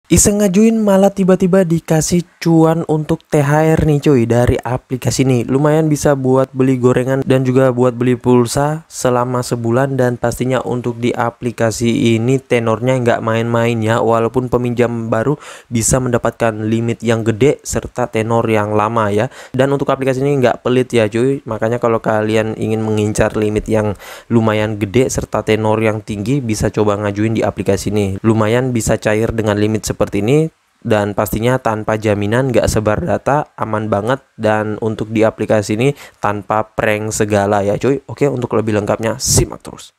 Iseng ngajuin malah tiba-tiba dikasih cuan untuk THR nih cuy dari aplikasi ini. Lumayan bisa buat beli gorengan dan juga buat beli pulsa selama sebulan, dan pastinya untuk di aplikasi ini tenornya nggak main-main ya. Walaupun peminjam baru bisa mendapatkan limit yang gede serta tenor yang lama ya. Dan untuk aplikasi ini nggak pelit ya cuy. Makanya kalau kalian ingin mengincar limit yang lumayan gede serta tenor yang tinggi, bisa coba ngajuin di aplikasi ini. Lumayan bisa cair dengan limit seperti ini, dan pastinya tanpa jaminan, nggak sebar data, aman banget. Dan untuk di aplikasi ini tanpa prank segala ya cuy. Oke, untuk lebih lengkapnya simak terus.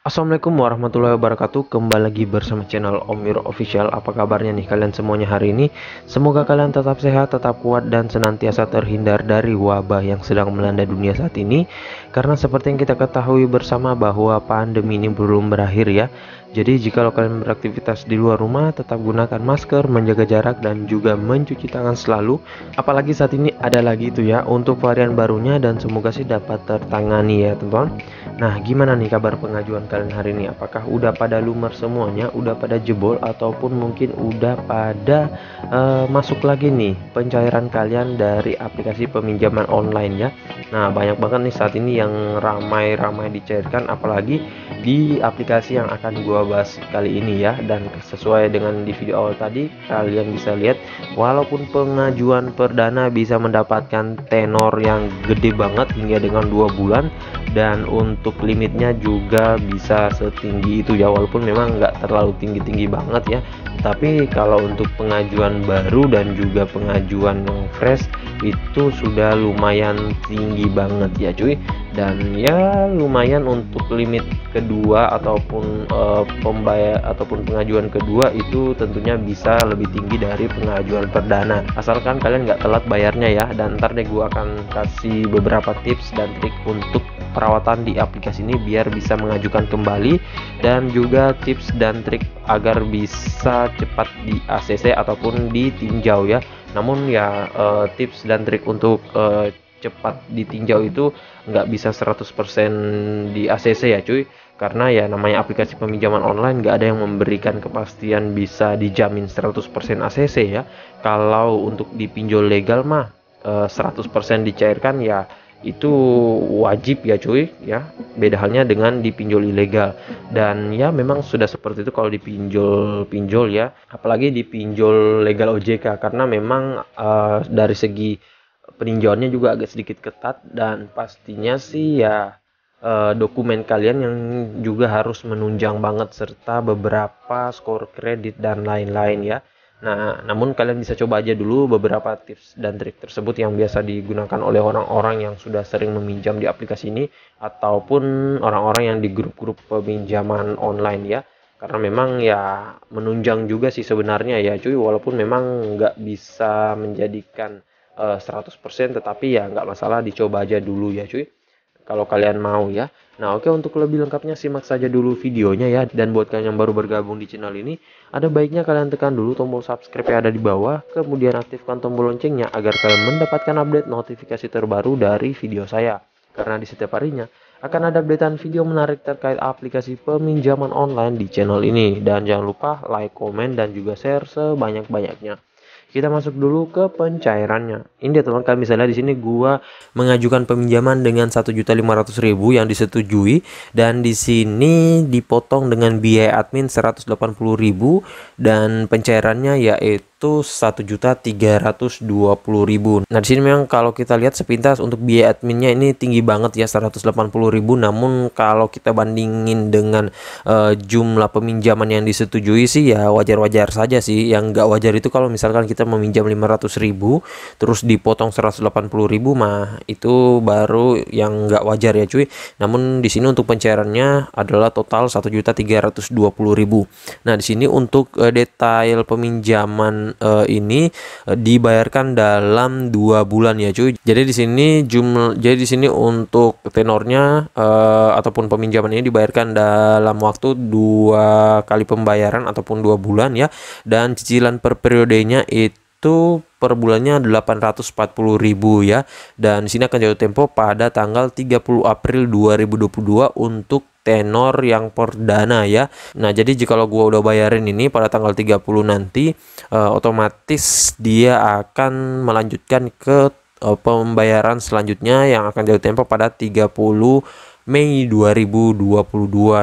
Assalamualaikum warahmatullahi wabarakatuh. Kembali lagi bersama channel Om Wiro Official. Apa kabarnya nih kalian semuanya hari ini? Semoga kalian tetap sehat, tetap kuat, dan senantiasa terhindar dari wabah yang sedang melanda dunia saat ini. Karena seperti yang kita ketahui bersama bahwa pandemi ini belum berakhir ya. Jadi jika kalian beraktivitas di luar rumah, tetap gunakan masker, menjaga jarak, dan juga mencuci tangan selalu. Apalagi saat ini ada lagi itu ya untuk varian barunya, dan semoga sih dapat tertangani ya teman-teman. Nah, gimana nih kabar pengajuan kalian hari ini? Apakah udah pada lumer semuanya, udah pada jebol, ataupun mungkin udah pada masuk lagi nih pencairan kalian dari aplikasi peminjaman online ya? Nah, banyak banget nih saat ini yang ramai-ramai dicairkan, apalagi di aplikasi yang akan gua bahas kali ini ya. Dan sesuai dengan di video awal tadi, kalian bisa lihat walaupun pengajuan perdana bisa mendapatkan tenor yang gede banget hingga dengan 2 bulan, dan untuk limitnya juga bisa setinggi itu ya, walaupun memang nggak terlalu tinggi-tinggi banget ya. Tapi kalau untuk pengajuan baru dan juga pengajuan yang fresh itu sudah lumayan tinggi banget ya cuy. Dan ya lumayan untuk limit kedua ataupun pembayar ataupun pengajuan kedua itu tentunya bisa lebih tinggi dari pengajuan perdana, asalkan kalian nggak telat bayarnya ya. Dan ntar deh gua akan kasih beberapa tips dan trik untuk perawatan di aplikasi ini biar bisa mengajukan kembali, dan juga tips dan trik agar bisa cepat di ACC ataupun ditinjau ya. Namun ya tips dan trik untuk cepat ditinjau itu nggak bisa 100% di ACC ya cuy, karena ya namanya aplikasi peminjaman online nggak ada yang memberikan kepastian bisa dijamin 100% ACC ya. Kalau untuk dipinjol legal mah 100% dicairkan ya, itu wajib ya cuy ya. Beda halnya dengan dipinjol ilegal, dan ya memang sudah seperti itu kalau dipinjol ya, apalagi dipinjol legal OJK, karena memang dari segi peninjauannya juga agak sedikit ketat. Dan pastinya sih ya dokumen kalian yang juga harus menunjang banget, serta beberapa skor kredit dan lain-lain ya. Nah, namun kalian bisa coba aja dulu beberapa tips dan trik tersebut yang biasa digunakan oleh orang-orang yang sudah sering meminjam di aplikasi ini, ataupun orang-orang yang di grup-grup peminjaman online ya. Karena memang ya menunjang juga sih sebenarnya ya cuy, walaupun memang nggak bisa menjadikan 100%, tetapi ya nggak masalah, dicoba aja dulu ya cuy kalau kalian mau ya. Nah oke, untuk lebih lengkapnya simak saja dulu videonya ya. Dan buat kalian yang baru bergabung di channel ini, ada baiknya kalian tekan dulu tombol subscribe yang ada di bawah, kemudian aktifkan tombol loncengnya agar kalian mendapatkan update notifikasi terbaru dari video saya. Karena di setiap harinya akan ada updatean video menarik terkait aplikasi peminjaman online di channel ini. Dan jangan lupa like, komen, dan juga share sebanyak-banyaknya. Kita masuk dulu ke pencairannya. Ini dia teman, kalian bisa lihat di sini gua mengajukan peminjaman dengan 1.500.000 yang disetujui, dan di sini dipotong dengan biaya admin 180.000, dan pencairannya yaitu 1.320.000. Nah, di sini memang kalau kita lihat sepintas untuk biaya adminnya ini tinggi banget ya, 180.000. Namun kalau kita bandingin dengan jumlah peminjaman yang disetujui sih ya wajar-wajar saja sih. Yang nggak wajar itu kalau misalkan kita meminjam 500.000 terus dipotong 180.000, mah itu baru yang nggak wajar ya cuy. Namun di sini untuk pencairannya adalah total 1.320.000. Nah, di sini untuk detail peminjaman ini dibayarkan dalam 2 bulan ya cuy. Jadi di sini untuk tenornya ataupun peminjaman ini dibayarkan dalam waktu 2 kali pembayaran ataupun 2 bulan ya. Dan cicilan per periodenya itu per bulannya 840.000 ya. Dan di sini akan jatuh tempo pada tanggal 30 April 2022 untuk tenor yang perdana ya. Nah, jadi jika gua udah bayarin ini pada tanggal 30 nanti, otomatis dia akan melanjutkan ke pembayaran selanjutnya yang akan jatuh tempo pada 30 Mei 2022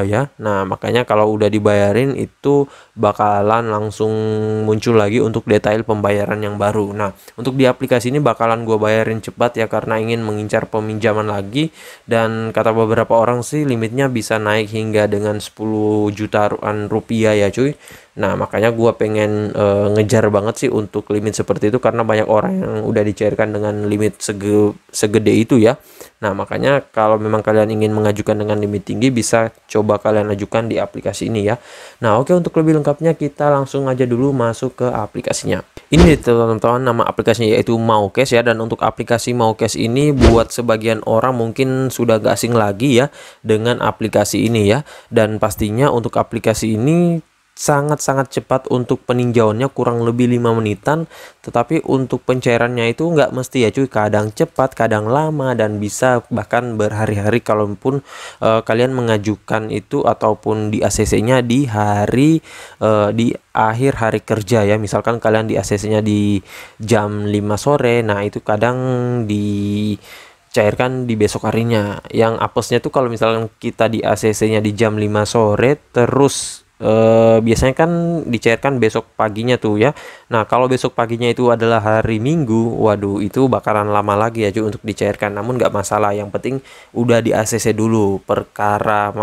ya. Nah, makanya kalau udah dibayarin itu bakalan langsung muncul lagi untuk detail pembayaran yang baru. Nah, untuk di aplikasi ini bakalan gue bayarin cepat ya, karena ingin mengincar peminjaman lagi, dan kata beberapa orang sih limitnya bisa naik hingga dengan 10 jutaan rupiah ya cuy. Nah, makanya gue pengen ngejar banget sih untuk limit seperti itu, karena banyak orang yang udah dicairkan dengan limit segede itu ya. Nah, makanya kalau memang kalian ingin mengajukan dengan limit tinggi, bisa coba kalian ajukan di aplikasi ini ya. Nah, oke, untuk lebih lengkapnya kita langsung aja dulu masuk ke aplikasinya. Ini teman-teman, nama aplikasinya yaitu Maucash ya, dan untuk aplikasi Maucash ini buat sebagian orang mungkin sudah gak asing lagi ya dengan aplikasi ini ya. Dan pastinya untuk aplikasi ini sangat-sangat cepat untuk peninjauannya, kurang lebih 5 menitan, tetapi untuk pencairannya itu nggak mesti ya cuy, kadang cepat kadang lama, dan bisa bahkan berhari-hari kalaupun kalian mengajukan itu ataupun di ACC-nya di hari di akhir hari kerja ya. Misalkan kalian di ACC-nya di jam 5 sore, nah itu kadang cairkan di besok harinya. Yang apesnya tuh kalau misalnya kita di ACC-nya di jam 5 sore terus biasanya kan dicairkan besok paginya tuh ya. Nah, kalau besok paginya itu adalah hari Minggu, waduh itu bakalan lama lagi ya cuy untuk dicairkan. Namun nggak masalah, yang penting udah di ACC dulu. Perkara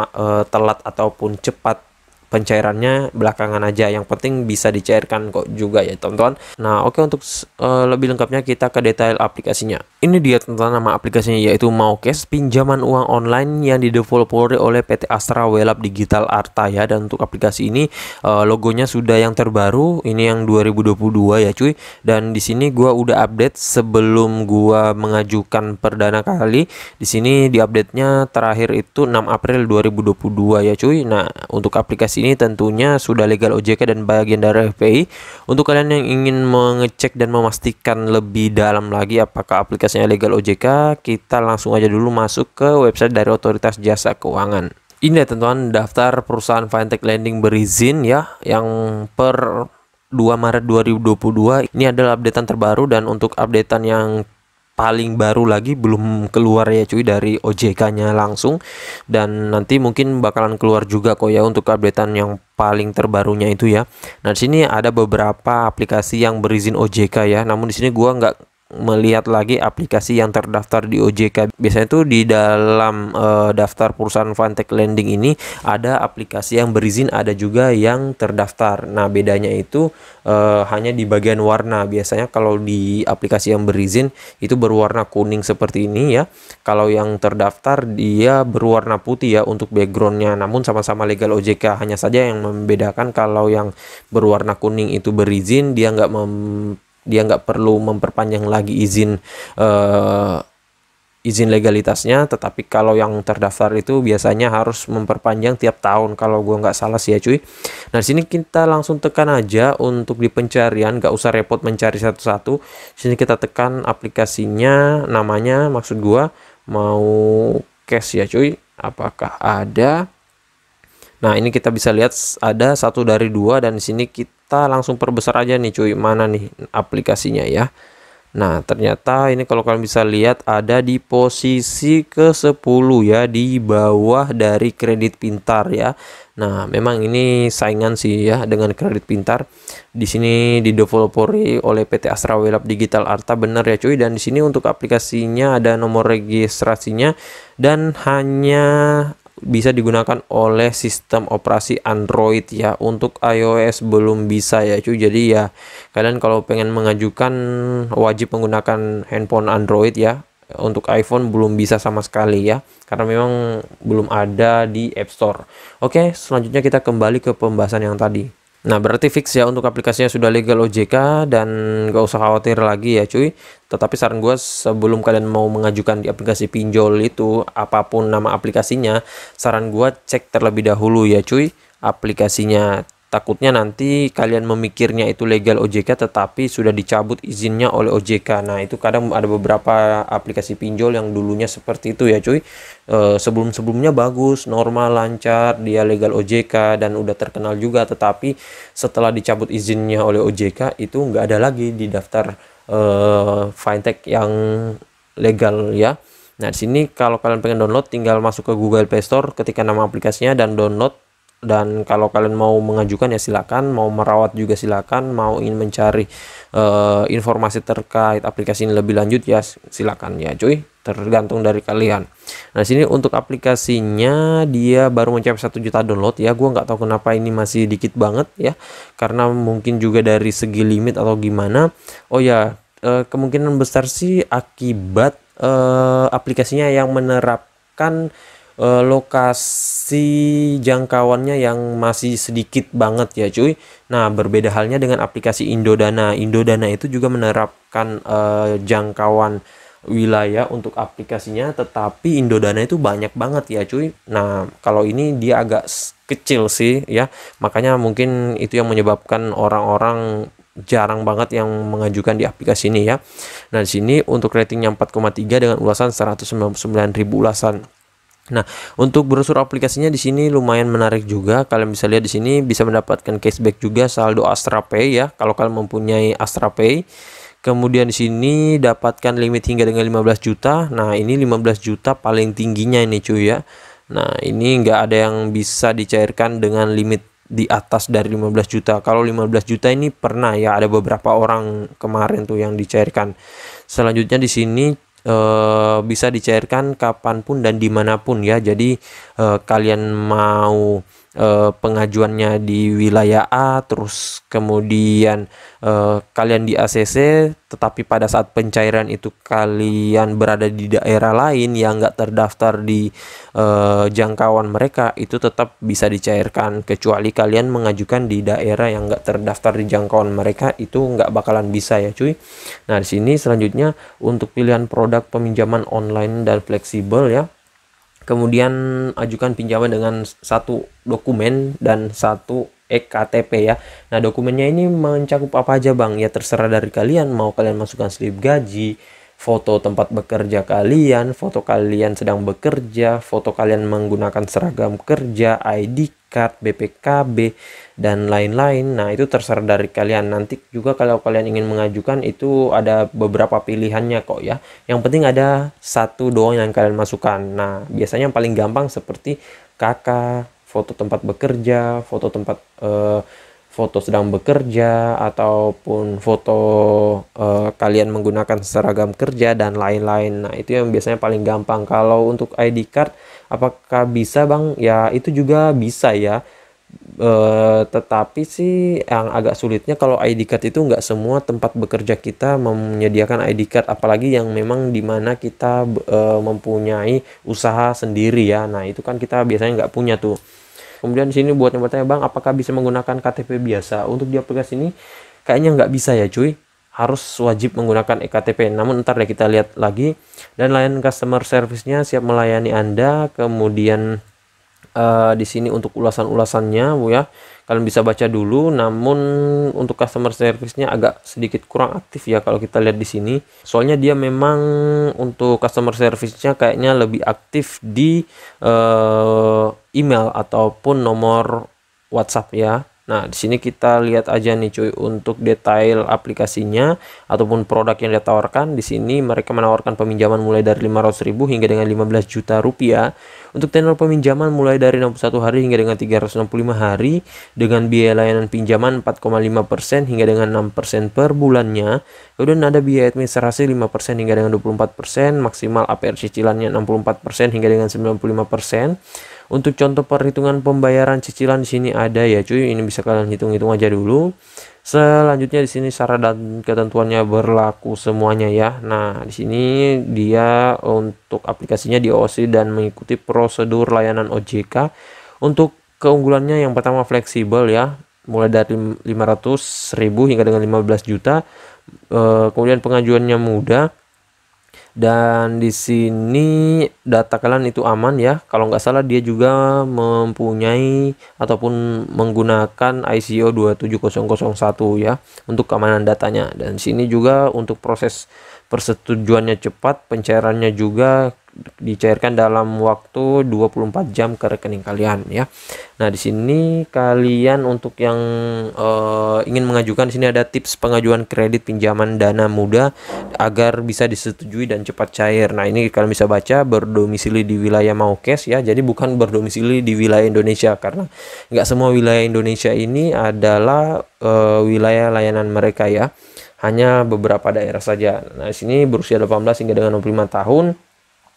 telat ataupun cepat pencairannya belakangan aja, yang penting bisa dicairkan kok juga ya teman-teman. Nah, oke, untuk lebih lengkapnya kita ke detail aplikasinya. Ini dia teman-teman, nama aplikasinya yaitu Maucash, pinjaman uang online yang didevelopori oleh PT Astra Welab Digital Arta ya. Dan untuk aplikasi ini logonya sudah yang terbaru, ini yang 2022 ya cuy. Dan di sini gua udah update sebelum gua mengajukan perdana kali. Di sini di update-nya terakhir itu 6 April 2022 ya cuy. Nah, untuk aplikasi ini tentunya sudah legal OJK dan bagian dari FPI. Untuk kalian yang ingin mengecek dan memastikan lebih dalam lagi apakah aplikasinya legal OJK, kita langsung aja dulu masuk ke website dari Otoritas Jasa Keuangan. Ini ya teman-teman, daftar perusahaan fintech lending berizin ya, yang per 2 Maret 2022. Ini adalah updatean terbaru, dan untuk updatean yang paling baru lagi belum keluar ya cuy dari OJK-nya langsung, dan nanti mungkin bakalan keluar juga kok ya untuk updatean yang paling terbarunya itu ya. Nah, di sini ada beberapa aplikasi yang berizin OJK ya, namun di sini gua nggak melihat lagi aplikasi yang terdaftar di OJK. Biasanya tuh di dalam daftar perusahaan fintech lending ini ada aplikasi yang berizin, ada juga yang terdaftar. Nah, bedanya itu hanya di bagian warna. Biasanya kalau di aplikasi yang berizin itu berwarna kuning seperti ini ya. Kalau yang terdaftar dia berwarna putih ya untuk backgroundnya. Namun sama-sama legal OJK, hanya saja yang membedakan kalau yang berwarna kuning itu berizin, dia nggak perlu memperpanjang lagi izin legalitasnya, tetapi kalau yang terdaftar itu biasanya harus memperpanjang tiap tahun kalau gua nggak salah sih ya cuy. Nah, di sini kita langsung tekan aja untuk di pencarian, nggak usah repot mencari satu-satu. Sini kita tekan aplikasinya, namanya maksud gua Maucash ya cuy. Apakah ada? Nah, ini kita bisa lihat ada 1 dari 2, dan di sini kita langsung perbesar aja nih cuy, mana nih aplikasinya ya. Nah, ternyata ini kalau kalian bisa lihat ada di posisi ke-10 ya, di bawah dari Kredit Pintar ya. Nah, memang ini saingan sih ya dengan Kredit Pintar. Di sini didevelopori oleh PT Astra Welab Digital Arta, bener ya cuy. Dan di sini untuk aplikasinya ada nomor registrasinya, dan hanya bisa digunakan oleh sistem operasi Android ya. Untuk iOS belum bisa ya cuy. Jadi ya kalian kalau pengen mengajukan wajib menggunakan handphone Android ya. Untuk iPhone belum bisa sama sekali ya, karena memang belum ada di App Store. Oke, selanjutnya kita kembali ke pembahasan yang tadi. Nah, berarti fix ya untuk aplikasinya sudah legal OJK, dan gak usah khawatir lagi ya cuy. Tetapi saran gue, sebelum kalian mau mengajukan di aplikasi pinjol itu, apapun nama aplikasinya, saran gue cek terlebih dahulu ya cuy aplikasinya. Takutnya nanti kalian memikirnya itu legal OJK tetapi sudah dicabut izinnya oleh OJK. Nah, itu kadang ada beberapa aplikasi pinjol yang dulunya seperti itu ya cuy. Sebelum-sebelumnya bagus, normal, lancar, dia legal OJK dan udah terkenal juga, tetapi setelah dicabut izinnya oleh OJK itu nggak ada lagi di daftar fintech yang legal ya. Nah, di sini kalau kalian pengen download tinggal masuk ke Google Play Store, ketika nama aplikasinya dan download. Dan kalau kalian mau mengajukan ya silakan, mau merawat juga silakan, mau ingin mencari informasi terkait aplikasi ini lebih lanjut ya silakan ya cuy, tergantung dari kalian. Nah, sini untuk aplikasinya dia baru mencapai 1 juta download ya. Gua nggak tahu kenapa ini masih dikit banget ya, karena mungkin juga dari segi limit atau gimana. Oh ya, kemungkinan besar sih akibat aplikasinya yang menerapkan lokasi jangkauannya yang masih sedikit banget ya cuy. Nah, berbeda halnya dengan aplikasi Indodana. Indodana itu juga menerapkan jangkauan wilayah untuk aplikasinya, tetapi Indodana itu banyak banget ya cuy. Nah, kalau ini dia agak kecil sih ya, makanya mungkin itu yang menyebabkan orang-orang jarang banget yang mengajukan di aplikasi ini ya. Nah, di sini untuk ratingnya 4,3 dengan ulasan 199.000 ulasan. Nah, untuk brosur aplikasinya di sini lumayan menarik juga. Kalian bisa lihat di sini bisa mendapatkan cashback juga saldo Astra Pay ya kalau kalian mempunyai Astra Pay. Kemudian di sini dapatkan limit hingga dengan 15 juta. Nah, ini 15 juta paling tingginya ini cuy ya. Nah, ini nggak ada yang bisa dicairkan dengan limit di atas dari 15 juta. Kalau 15 juta ini pernah ya, ada beberapa orang kemarin tuh yang dicairkan. Selanjutnya di sini bisa dicairkan kapanpun dan dimanapun ya. Jadi kalian mau pengajuannya di wilayah A, terus kemudian kalian di ACC, tetapi pada saat pencairan itu kalian berada di daerah lain yang nggak terdaftar di jangkauan mereka, itu tetap bisa dicairkan, kecuali kalian mengajukan di daerah yang nggak terdaftar di jangkauan mereka, itu nggak bakalan bisa ya cuy. Nah, di sini selanjutnya untuk pilihan produk peminjaman online dan fleksibel ya. Kemudian ajukan pinjaman dengan 1 dokumen dan 1 eKTP ya. Nah, dokumennya ini mencakup apa aja bang? Ya terserah dari kalian, mau kalian masukkan slip gaji, foto tempat bekerja kalian, foto kalian sedang bekerja, foto kalian menggunakan seragam kerja, ID card, BPKB, dan lain-lain. Nah, itu terserah dari kalian. Nanti juga kalau kalian ingin mengajukan itu ada beberapa pilihannya kok ya. Yang penting ada 1 doang yang kalian masukkan. Nah, biasanya yang paling gampang seperti KK, foto tempat bekerja, foto tempat foto sedang bekerja, ataupun foto kalian menggunakan seragam kerja dan lain-lain. Nah, itu yang biasanya paling gampang. Kalau untuk ID card apakah bisa bang? Ya, itu juga bisa ya. Tetapi sih yang agak sulitnya kalau ID card itu nggak semua tempat bekerja kita menyediakan ID card, apalagi yang memang dimana kita mempunyai usaha sendiri ya. Nah, itu kan kita biasanya nggak punya tuh. Kemudian di sini buat yang bertanya bang, apakah bisa menggunakan KTP biasa? Untuk di aplikasi ini kayaknya nggak bisa ya cuy, harus wajib menggunakan eKTP. Namun ntar deh kita lihat lagi. Dan layanan customer service-nya siap melayani Anda. Kemudian di sini untuk ulasan-ulasannya bu ya, kalian bisa baca dulu. Namun untuk customer service-nya agak sedikit kurang aktif ya kalau kita lihat di sini. Soalnya dia memang untuk customer service-nya kayaknya lebih aktif di email ataupun nomor WhatsApp ya. Nah, di sini kita lihat aja nih cuy untuk detail aplikasinya ataupun produk yang ditawarkan. Di sini mereka menawarkan peminjaman mulai dari 500.000 hingga dengan 15 juta rupiah. Untuk tenor peminjaman mulai dari 61 hari hingga dengan 365 hari dengan biaya layanan pinjaman 4,5% hingga dengan 6% per bulannya. Kemudian ada biaya administrasi 5% hingga dengan 24%, maksimal APR cicilannya 64% hingga dengan 95%. Untuk contoh perhitungan pembayaran cicilan di sini ada ya cuy, ini bisa kalian hitung-hitung aja dulu. Selanjutnya di sini syarat dan ketentuannya berlaku semuanya ya. Nah, di sini dia untuk aplikasinya diawasi dan mengikuti prosedur layanan OJK. Untuk keunggulannya yang pertama fleksibel ya, mulai dari 500.000 hingga dengan 15 juta. Kemudian pengajuannya mudah. Dan di sini data kalian itu aman ya. Kalau nggak salah dia juga mempunyai ataupun menggunakan ISO 27001 ya untuk keamanan datanya. Dan sini juga untuk proses persetujuannya cepat, pencairannya juga dicairkan dalam waktu 24 jam ke rekening kalian ya. Nah, di sini kalian untuk yang ingin mengajukan, di sini ada tips pengajuan kredit pinjaman dana muda agar bisa disetujui dan cepat cair. Nah, ini kalian bisa baca berdomisili di wilayah Maukes ya. Jadi bukan berdomisili di wilayah Indonesia, karena nggak semua wilayah Indonesia ini adalah wilayah layanan mereka ya. Hanya beberapa daerah saja. Nah, di sini berusia 18 hingga dengan 25 tahun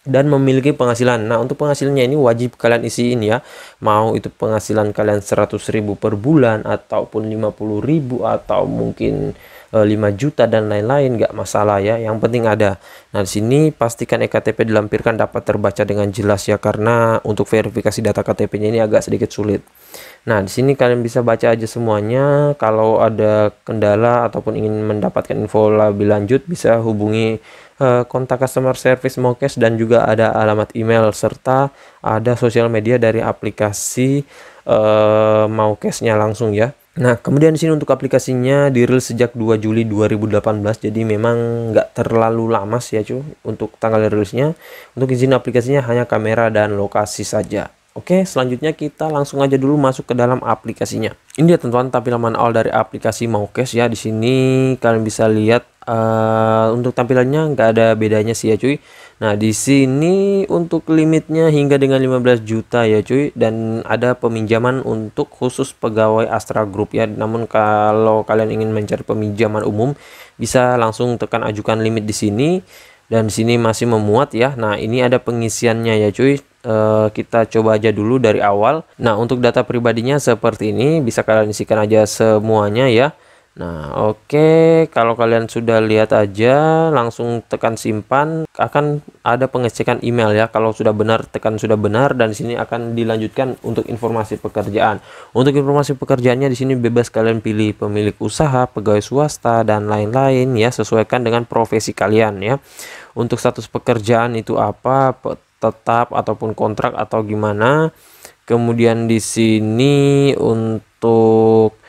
dan memiliki penghasilan. Nah, untuk penghasilannya ini wajib kalian isiin ya. Mau itu penghasilan kalian 100.000 per bulan ataupun 50.000 atau mungkin 5 juta dan lain-lain, nggak masalah ya. Yang penting ada. Nah, di sini pastikan EKTP dilampirkan dapat terbaca dengan jelas ya, karena untuk verifikasi data KTP-nya ini agak sedikit sulit. Nah, di sini kalian bisa baca aja semuanya. Kalau ada kendala ataupun ingin mendapatkan info lebih lanjut, bisa hubungi kontak customer service Maukes, dan juga ada alamat email serta ada sosial media dari aplikasi Maukesnya langsung ya. Nah, kemudian di sini untuk aplikasinya dirilis sejak 2 Juli 2018, jadi memang nggak terlalu lama sih ya cuy untuk tanggal rilisnya. Untuk izin aplikasinya hanya kamera dan lokasi saja. Oke, selanjutnya kita langsung aja dulu masuk ke dalam aplikasinya. Ini dia teman-teman tampilan manual dari aplikasi Maukes ya. Di sini kalian bisa lihat untuk tampilannya nggak ada bedanya sih ya cuy. Nah, di sini untuk limitnya hingga dengan 15 juta ya cuy, dan ada peminjaman untuk khusus pegawai Astra Group ya. Namun kalau kalian ingin mencari peminjaman umum, bisa langsung tekan ajukan limit di sini, dan di sini masih memuat ya. Nah, ini ada pengisiannya ya cuy. Kita coba aja dulu dari awal. Nah, untuk data pribadinya seperti ini, bisa kalian isikan aja semuanya ya. Nah, oke, kalau kalian sudah lihat aja, langsung tekan simpan, akan ada pengecekan email ya. Kalau sudah benar, tekan sudah benar, dan di sini akan dilanjutkan untuk informasi pekerjaan. Untuk informasi pekerjaannya di sini bebas kalian pilih pemilik usaha, pegawai swasta dan lain-lain ya, sesuaikan dengan profesi kalian ya. Untuk status pekerjaan itu apa, tetap ataupun kontrak atau gimana. Kemudian di sini untuk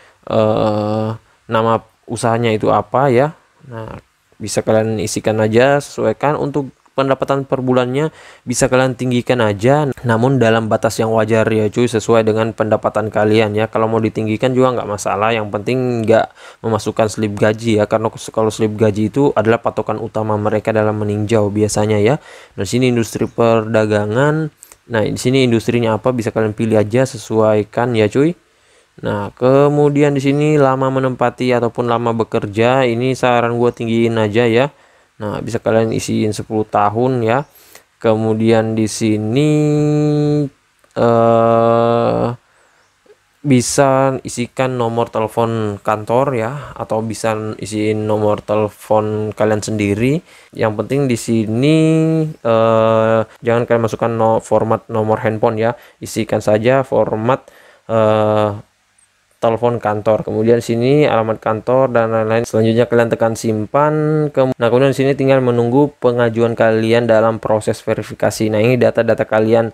nama usahanya itu apa ya. Nah, bisa kalian isikan aja, sesuaikan. Untuk pendapatan per bulannya bisa kalian tinggikan aja, namun dalam batas yang wajar ya cuy, sesuai dengan pendapatan kalian ya. Kalau mau ditinggikan juga nggak masalah, yang penting nggak memasukkan slip gaji ya, karena kalau slip gaji itu adalah patokan utama mereka dalam meninjau biasanya ya. Nah, sini industri perdagangan. Nah, di sini industrinya apa bisa kalian pilih aja, sesuaikan ya cuy. Nah, kemudian di sini lama menempati ataupun lama bekerja, ini saran gue tinggiin aja ya. Nah, bisa kalian isiin 10 tahun ya. Kemudian di sini bisa isikan nomor telepon kantor ya, atau bisa isiin nomor telepon kalian sendiri. Yang penting di sini jangan kalian masukkan format nomor handphone ya, isikan saja format telepon kantor. Kemudian sini alamat kantor dan lain-lain. Selanjutnya kalian tekan simpan. Nah, kemudian sini tinggal menunggu pengajuan kalian dalam proses verifikasi. Nah, ini data-data kalian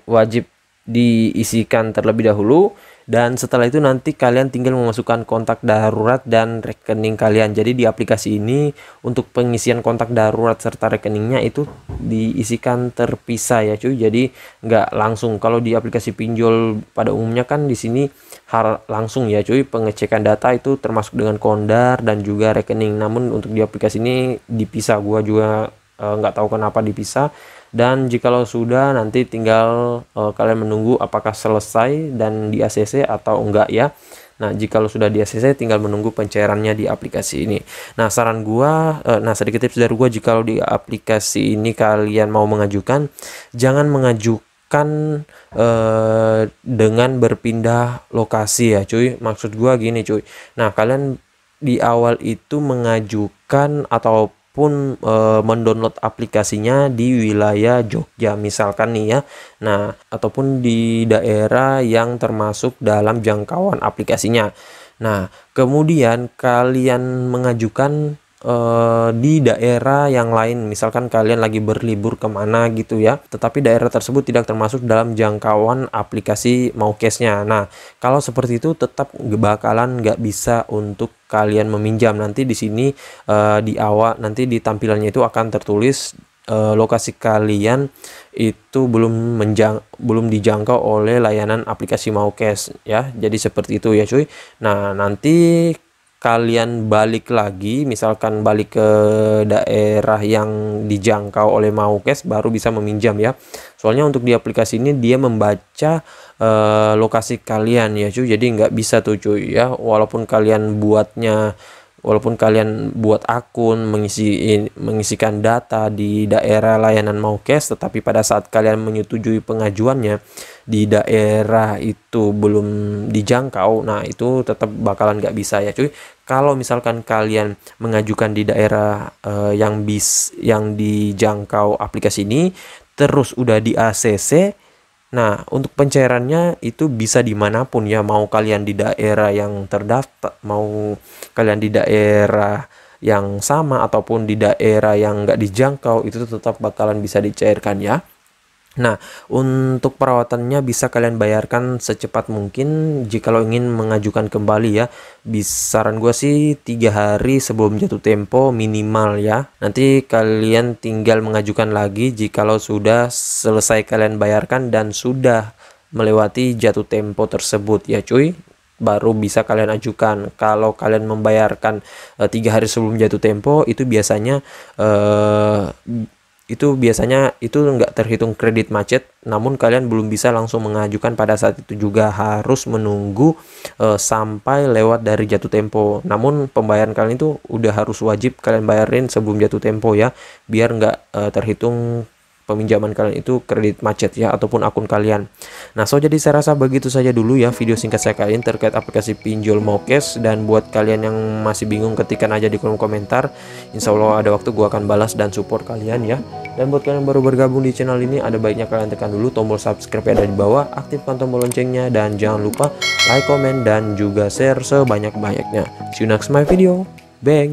wajib diisikan terlebih dahulu, dan setelah itu nanti kalian tinggal memasukkan kontak darurat dan rekening kalian. Jadi di aplikasi ini untuk pengisian kontak darurat serta rekeningnya itu diisikan terpisah ya cuy. Jadi nggak langsung. Kalau di aplikasi pinjol pada umumnya kan di sini langsung ya cuy, pengecekan data itu termasuk dengan kondar dan juga rekening. Namun untuk di aplikasi ini dipisah. Gua juga nggak tahu kenapa dipisah. Dan jikalau sudah, nanti tinggal kalian menunggu apakah selesai dan di ACC atau enggak ya. Nah, jikalau sudah di ACC, tinggal menunggu pencairannya di aplikasi ini. Nah, saran gua, sedikit tips dari gua, jikalau di aplikasi ini kalian mau mengajukan, jangan mengajukan dengan berpindah lokasi ya cuy. Maksud gua gini cuy. Nah, kalian di awal itu mengajukan atau mendownload aplikasinya di wilayah Jogja misalkan nih ya. Nah, ataupun di daerah yang termasuk dalam jangkauan aplikasinya. Nah, kemudian kalian mengajukan di daerah yang lain, misalkan kalian lagi berlibur kemana gitu ya, tetapi daerah tersebut tidak termasuk dalam jangkauan aplikasi Maucashe-nya. Nah, kalau seperti itu tetap bakalan nggak bisa untuk kalian meminjam. Nanti di sini di awal nanti di tampilannya itu akan tertulis lokasi kalian itu belum dijangkau oleh layanan aplikasi Maucashe ya. Jadi seperti itu ya cuy. Nah, nanti kalian balik lagi, misalkan balik ke daerah yang dijangkau oleh Maucashe baru bisa meminjam ya. Soalnya untuk di aplikasi ini dia membaca lokasi kalian ya cuy, jadi nggak bisa tuh cuy ya, walaupun kalian buat akun mengisikan data di daerah layanan Maucashe, tetapi pada saat kalian menyetujui pengajuannya di daerah itu belum dijangkau, nah itu tetap bakalan nggak bisa ya cuy. Kalau misalkan kalian mengajukan di daerah yang dijangkau aplikasi ini terus udah di ACC, nah, untuk pencairannya itu bisa dimanapun ya, mau kalian di daerah yang terdaftar, mau kalian di daerah yang sama ataupun di daerah yang nggak dijangkau, itu tetap bakalan bisa dicairkan ya. Nah, untuk perawatannya bisa kalian bayarkan secepat mungkin jikalau ingin mengajukan kembali ya. Saran gue sih 3 hari sebelum jatuh tempo minimal ya. Nanti kalian tinggal mengajukan lagi jikalau sudah selesai kalian bayarkan dan sudah melewati jatuh tempo tersebut ya cuy, baru bisa kalian ajukan. Kalau kalian membayarkan 3 hari sebelum jatuh tempo itu biasanya itu nggak terhitung kredit macet, namun kalian belum bisa langsung mengajukan pada saat itu, juga harus menunggu sampai lewat dari jatuh tempo. Namun pembayaran kalian itu udah harus wajib kalian bayarin sebelum jatuh tempo ya, biar nggak terhitung peminjaman kalian itu kredit macet ya, ataupun akun kalian. Nah, jadi saya rasa begitu saja dulu ya video singkat saya kali ini terkait aplikasi pinjol Maucashe, dan buat kalian yang masih bingung ketikkan aja di kolom komentar, insya Allah ada waktu gua akan balas dan support kalian ya. Dan buat kalian yang baru bergabung di channel ini, ada baiknya kalian tekan dulu tombol subscribe yang ada di bawah, aktifkan tombol loncengnya, dan jangan lupa like, komen, dan juga share sebanyak-banyaknya. See you next my video. Bang.